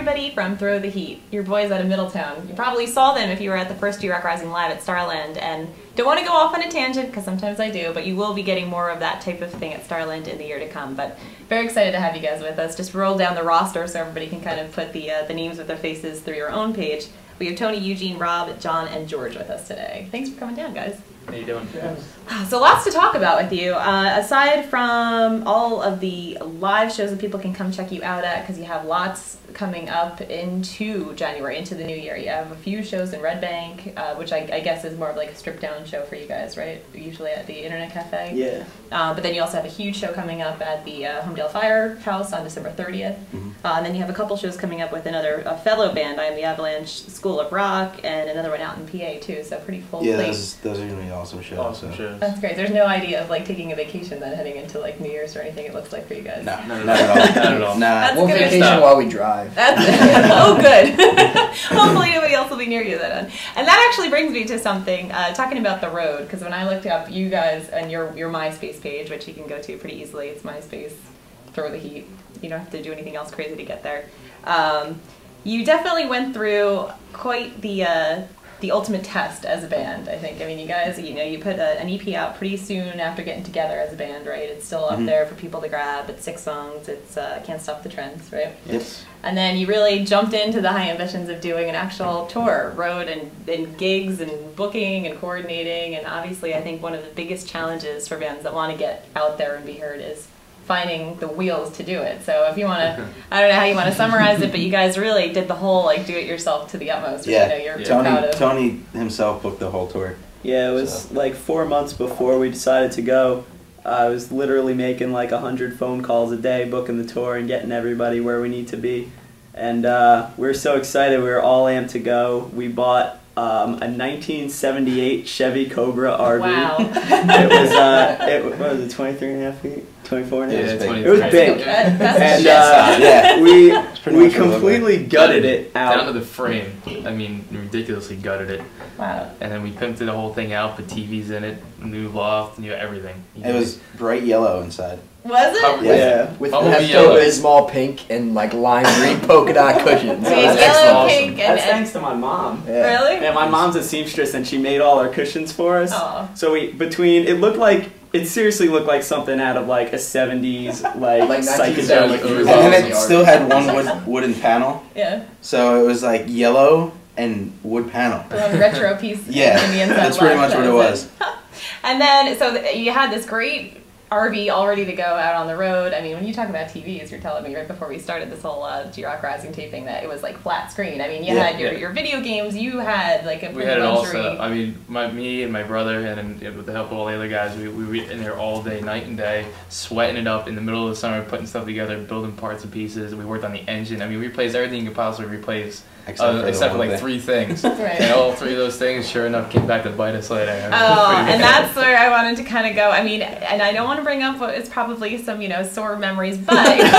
everybody from Throw the Heat, your boys out of Middletown. You probably saw them if you were at the first Rock Rising Live at Starland, and don't want to go off on a tangent, because sometimes I do, but you will be getting more of that type of thing at Starland in the year to come. But very excited to have you guys with us. Just roll down the roster so everybody can kind of put the names with their faces through your own page. We have Tony, Eugene, Rob, John, and George with us today. Thanks for coming down, guys. How you doing? So lots to talk about with you. Aside from all of the live shows that people can come check you out at, because you have lots coming up into January, into the new year. You have a few shows in Red Bank, which I guess is more of like a stripped down show for you guys, right? Usually at the Internet Cafe. Yeah. But then you also have a huge show coming up at the Homedale Firehouse on December 30th. Mm-hmm. And then you have a couple shows coming up with a fellow band, I Am the Avalanche School of Rock, and another one out in PA too, so pretty full plate. Yeah, those are going to be awesome shows. Awesome shows. That's great. There's no idea of like taking a vacation then heading into like New Year's or anything, it looks like for you guys. No, not at all. Not at all. Nah. That's We'll good. vacation while we drive. That's, oh, good. Hopefully nobody else will be near you then. And that actually brings me to something, talking about the road, because when I looked up you guys and your MySpace page, which you can go to pretty easily, it's MySpace, Throw the Heat. You don't have to do anything else crazy to get there. You definitely went through quite the ultimate test as a band, I think. I mean, you guys, you put an EP out pretty soon after getting together as a band, right? It's still up there for people to grab. It's 6 songs. It's Can't Stop the Trends, right? Yes. And then you really jumped into the high ambitions of doing an actual tour, road and gigs and booking and coordinating. And obviously, I think one of the biggest challenges for bands that want to get out there and be heard is finding the wheels to do it. So if you want to, I don't know how you want to summarize it, but you guys really did the whole like do it yourself to the utmost, which I know you're proud of. Tony himself booked the whole tour. Yeah, it was like 4 months before we decided to go. I was literally making like 100 phone calls a day, booking the tour and getting everybody where we need to be. And we were so excited, we were all amped to go. We bought a 1978 Chevy Cobra RV. Wow. What was it, 23 and a half feet? 24 and a half? Yeah, It was big. That's And we completely gutted it out. Down to the frame. I mean, ridiculously gutted it. wow. And then we pimped the whole thing out, put TVs in it, new loft, new everything. It was bright yellow inside. Was it? Yeah. With Bumblebee Pepto yellow. Bismol pink and like lime green polka dot cushions. So you It had was yellow, awesome. pink, and, That's thanks to my mom. Yeah. really? Yeah, my mom's a seamstress and she made all our cushions for us. Aw. So it seriously looked like something out of like a 70s Like psychedelic 1970s. movie. And then it still had one wooden panel, Yeah. so it was like yellow and wood panel. The one retro piece Yeah, in the inside that's pretty left, much that what it was. And then, so you had this great RV all ready to go out on the road. I mean, when you talk about TVs, you're telling me right before we started this whole Rock Rising taping that it was like flat screen. I mean, you had your video games, you had like a We had it all set luxury. up. I mean, me and my brother, and then with the help of all the other guys, we were in there all day, night and day, sweating it up in the middle of the summer, putting stuff together, building parts and pieces. And we worked on the engine. I mean, we replaced everything you could possibly replace, except for like 3 things. Right. And all 3 of those things, sure enough, came back to bite us later. Oh, and that's where I wanted to kind of go. I mean, and I don't want to bring up what is probably some, sore memories, but it's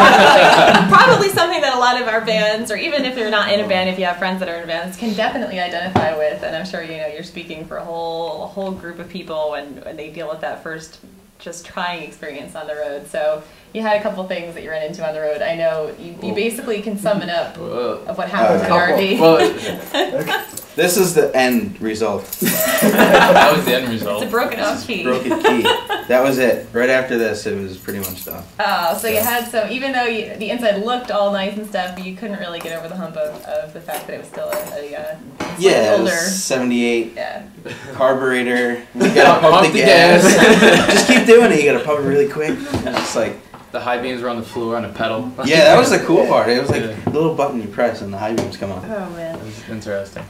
probably something that a lot of our bands, or even if you're not in a band, if you have friends that are in bands, can definitely identify with. And I'm sure, you're speaking for a whole group of people when they deal with that first just trying experience on the road. So you had a couple things that you ran into on the road. I know you basically can sum it up of what happened to the RV. Well, This is the end result. that was the end result. It's a broken off key. Broken key. That was it. Right after this, it was pretty much done. Oh, so you had some, even though the inside looked all nice and stuff, you couldn't really get over the hump of the fact that it was still Yeah, it older. was 78 Yeah. carburetor. You gotta pump the gas. Just keep doing it. You gotta pump it really quick. And it's like, The high beams were on the floor on a pedal. yeah, that was the cool part. It was like a little button you press and the high beams come on. Oh man. It was interesting.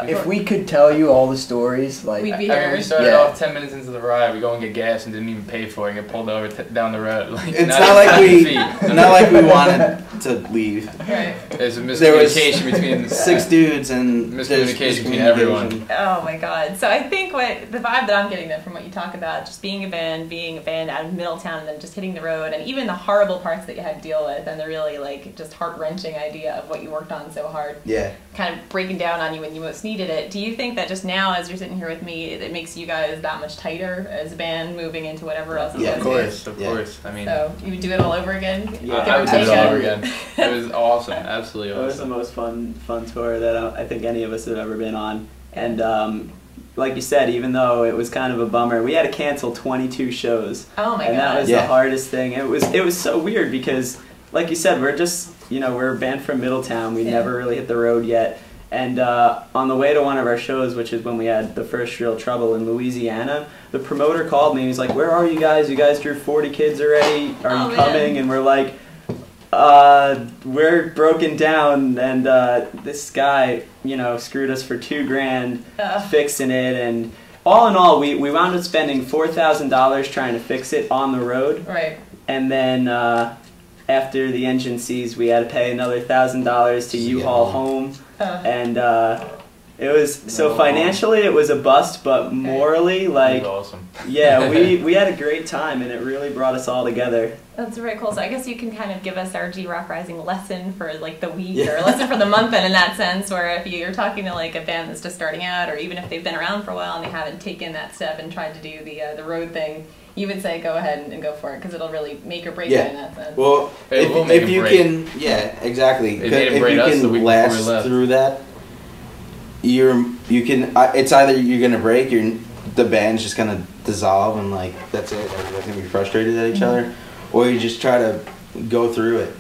If we could tell you all the stories, like We'd be I mean, we here. started Yeah. off 10 minutes into the ride. We go and get gas and didn't even pay for it. And get pulled over down the road. Like, It's not not like even we, 10 feet. not like we wanted to leave. Right. There's a There was miscommunication between 6 dudes and Miscommunication there's between everyone. Oh my god. So I think what the vibe that I'm getting then from what you talk about, just being a band out of Middletown and then just hitting the road, and even the horrible parts that you had to deal with, and the really like just heart-wrenching idea of what you worked on so hard, Yeah. kind of breaking down on you when you most needed it. Do you think that just now, as you're sitting here with me, it makes you guys that much tighter as a band moving into whatever else? Yeah, you guys Of do? course. I mean, So you would do it all over again? Yeah, I would do it Give or all take over a- again. It was awesome, absolutely It was the awesome. most fun tour that I think any of us have ever been on. And like you said, even though it was kind of a bummer, we had to cancel 22 shows. Oh my And that god. was Yeah. the hardest thing. It was so weird because, like you said, we're just, we're a band from Middletown. We Yeah. never really hit the road yet. And on the way to one of our shows, which is when we had the first real trouble in Louisiana, the promoter called me and he's like, "Where are you guys? You guys drew 40 kids already. Are Oh, you man. coming?" And we're like, we're broken down, and this guy, screwed us for $2,000 fixing it, and all in all, we wound up spending $4,000 trying to fix it on the road, Right. and then after the engine seized, we had to pay another $1,000 to U-Haul home, and it was so financially it was a bust, but morally, It like, was awesome. yeah, we had a great time, and it really brought us all together. That's very cool. So I guess you can kind of give us our G-Rock Rising lesson for like the week or a lesson for the month, and in that sense, where if you're talking to like a band that's just starting out, or even if they've been around for a while and they haven't taken that step and tried to do the road thing, you would say go ahead and go for it because it'll really make or break Yeah. it in that sense. Well, It will make if him you break. can, yeah, exactly. It made him If break you us the can week before we last left. through that, it's either you're gonna break, the band's just gonna dissolve and like that's it. Everybody's gonna be frustrated at each other, or you just try to go through it,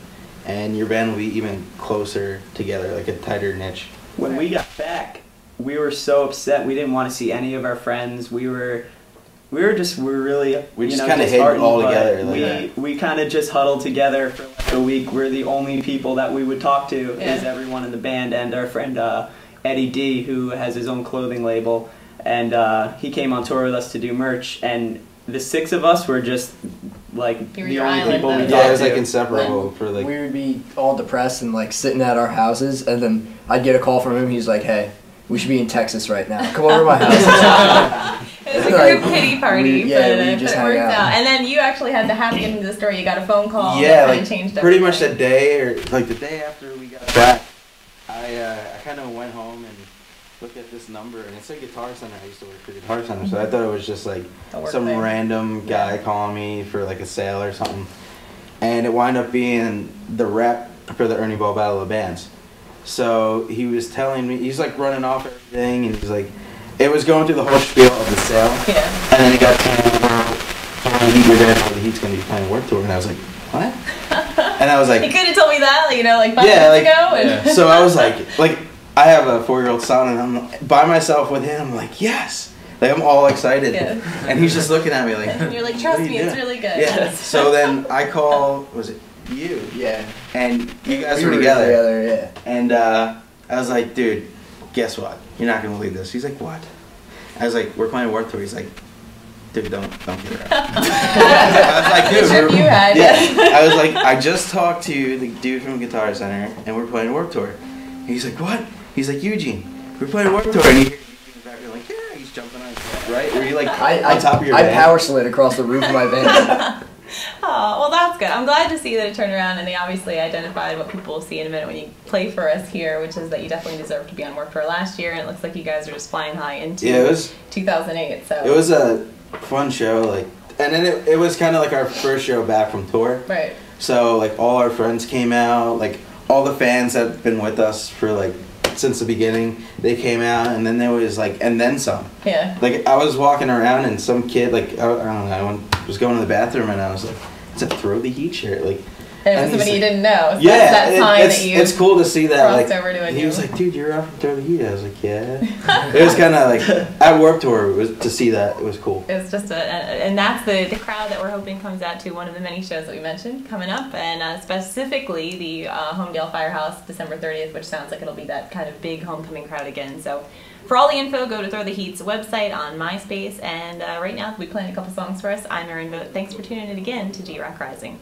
and your band will be even closer together, like a tighter niche. When we got back, we were so upset. We didn't want to see any of our friends. We were really We just kinda hid disheartened, all but together, like we kind of just huddled together for like a week. We're the only people that we would talk to Yeah. is everyone in the band and our friend Eddie D, who has his own clothing label, and he came on tour with us to do merch, and the 6 of us were just like You were the your only island people we then. Yeah, talked it was to. like inseparable for like. We would be all depressed and like sitting at our houses, and then I'd get a call from him. He's like, "Hey, we should be in Texas right now. Come over to my house." It was a Like, group pity party, we but just it hung worked out. out. And then you actually had the happy ending to the story. You got a phone call. Yeah, that like kinda changed pretty much everything. the day or like the day after we got back, I kind of went home and looked at this number and it said Guitar Center. I used to work for Guitar Center, so I thought it was just like The work some there. random guy calling me for like a sale or something, and it wound up being the rep for the Ernie Ball Battle of Bands. So he was telling me, he's like running off everything, and he's like, it was going through the whole spiel of the sale. Yeah. And then it got to the Heat, your dad told the Heat's gonna be playing Warped Tour, and I was like, what? And I was He like, could have told me that, like, 5 Yeah, minutes like- ago. And so I was like, I have a 4-year-old son, and I'm by myself with him. I'm like, yes, like I'm all excited, Yeah. and he's just looking at me like, And you're like, trust "What are me, you it's doing?" really good. Yeah. So then I call, was it you? Yeah, And you guys we were together. Yeah. And I was like, dude, guess what? You're not gonna believe this. He's like, what? I was like, we're playing Warped Tour. He's like, dude, don't get her out. I was like, dude, The trip you had. yeah. I was like, I just talked to the dude from Guitar Center, and we're playing Warped Tour. And he's like, what? He's like, Eugene, we're playing Warped Tour. And you hear Eugene in the back, you're like, yeah, he's jumping on his back, right? Were you like on top of your I bed? power slid across the roof of my van. Oh, well, that's good. I'm glad to see that it turned around, and they obviously identified what people will see in a minute when you play for us here, which is that you definitely deserve to be on Warped Tour last year, and it looks like you guys are just flying high into Yeah, it was 2008. So it was a fun show, like, and then it was kind of like our first show back from tour. right. So like all our friends came out, like all the fans that have been with us for like since the beginning, they came out, and then there was like, and then some. Yeah. Like I was walking around and some kid, like I don't know, I was going to the bathroom and I was like, it's a Throw the Heat shirt, like. And it was and he's somebody you like- didn't know. So Yeah, that's that sign it's, that you it's cool to see that. crossed Like over to a he new- was like, dude, you're off from Throw the Heat. I was like, yeah. It was kind of like at Warped Tour, it was to see that it was cool. It's just and that's the crowd that we're hoping comes out to one of the many shows that we mentioned coming up, and specifically the Homedale Firehouse, December 30th, which sounds like it'll be that kind of big homecoming crowd again. So for all the info, go to Throw the Heat's website on MySpace, and right now we'll be playing a couple songs for us. I'm Erin Vogt. Thanks for tuning in again to G-Rock Rising.